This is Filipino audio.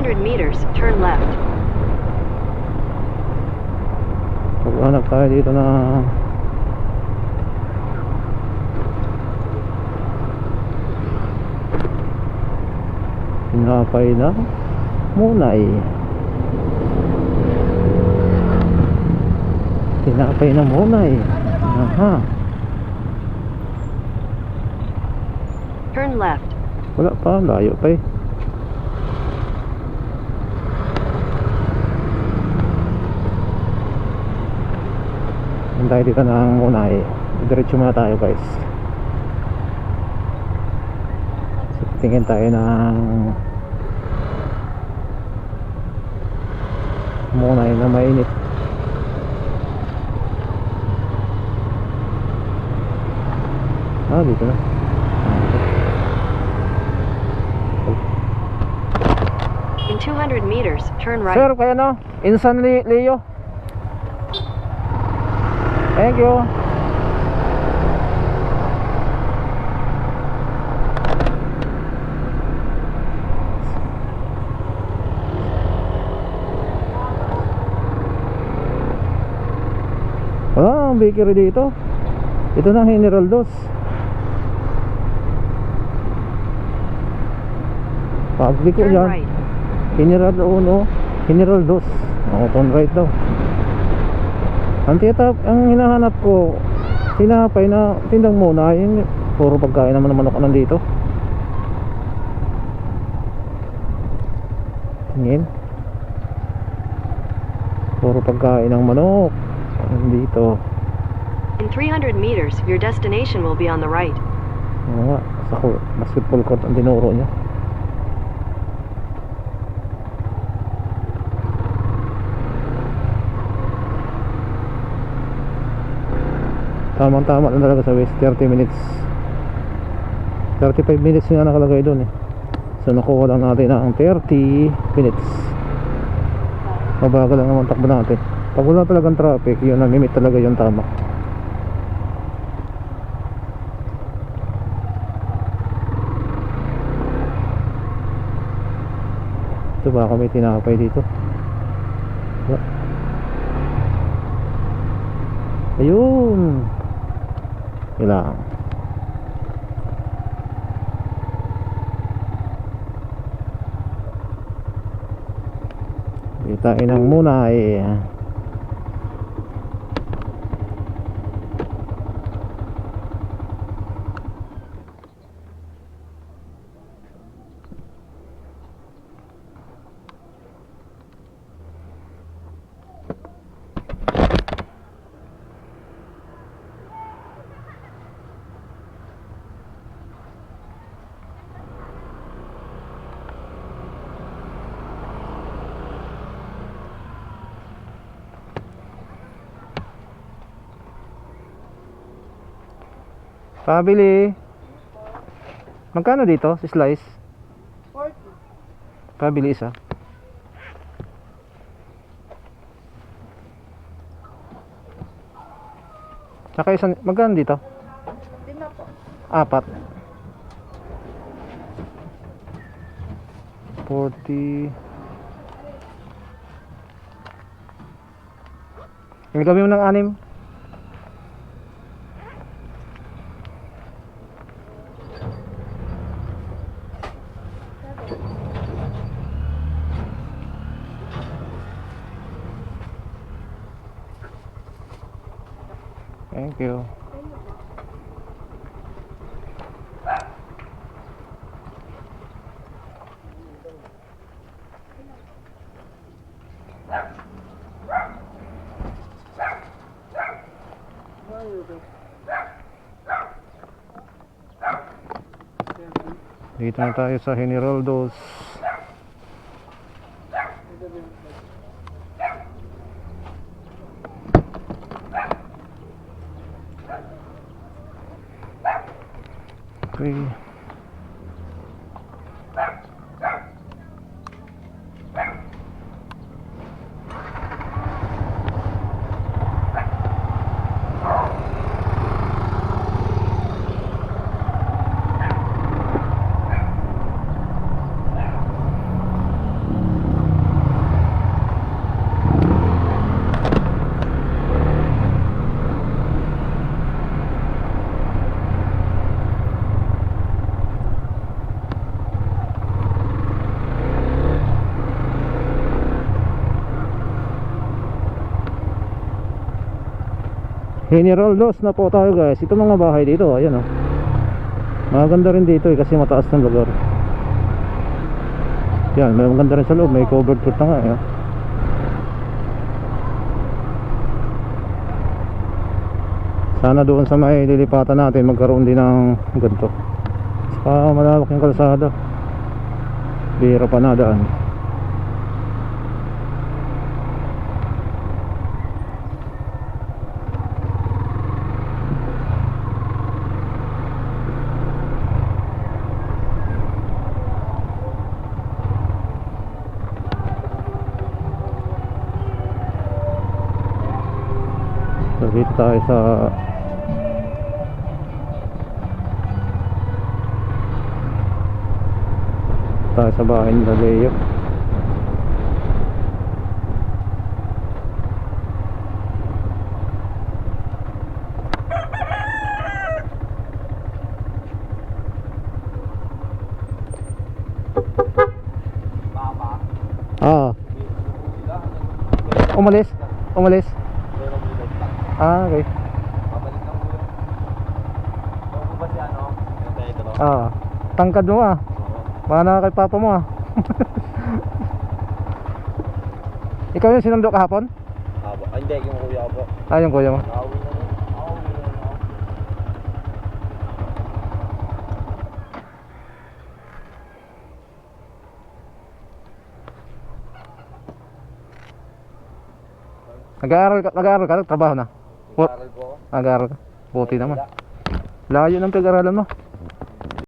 200 meters, turn left. Paghanap tayo dito na tinapay na munay. Tinapay na munay. Aha. Turn left. Wala pa, layo pa eh. Hintay dito ng munay. Diretso muna tayo guys. So, tingin tayo ng munay na mainit. Dito na. In 200 meters, turn right. Sir, kaya no? Insan Leo. Thank you. Ang bakery dito. Ito na General Dos. Public ko Turn dyan. right. General 1, General 2. Turn right daw. Ang hinahanap ko, tinapay na tindang muna. Yung puro pagkain naman ng manok nandito. Tingin. Puro pagkain ng manok nandito. In 300 meters, your destination will be on the right. Oo nga, sa basketball court ang dinuro niya. Tamang-tama lang talaga sa west. 30 minutes 35 minutes nga nakalagay doon eh. So nakuha lang natin ang 30 minutes. Mabagal lang naman takbo natin. Pag wala talagang traffic, yun ang limit talaga yung tama. Ito baka may tinapay dito. Ayun. Ilang bitain ng munay. Pabili. Magkano dito si slice? 40. Pabili isa. Tsaka isang, magkano dito? Din na po. 4. 40. Ilagay mo ng 6. Thank you. Dito na tayo sa General Dos. Okay. General Dos na po tayo guys. Ito mga bahay dito, ayan oh. Maganda rin dito kasi mataas ng lugar. Yan, may maganda rin sa loob. May covered court na nga eh. Sana doon sa may lilipatan natin magkaroon din ng ganito. Saka malawak yung kalsada. Bihira pa na daan. So dito tayo sa bahay ni Leo. Umalis? Umalis? Okay. Pabalik lang po. Ako ba si ano? Ito. Tangkad mo Mana kay papa mo Ikaw yung sinundo kahapon? Hindi, yung kuya ko po. Yung kuya mo. Nakauwi na rin. Nag-aaral ka? Trabaho na? Nag-aaral po ako. Nag-aaral ka? Buti naman. Layo ng pag-aaralan mo.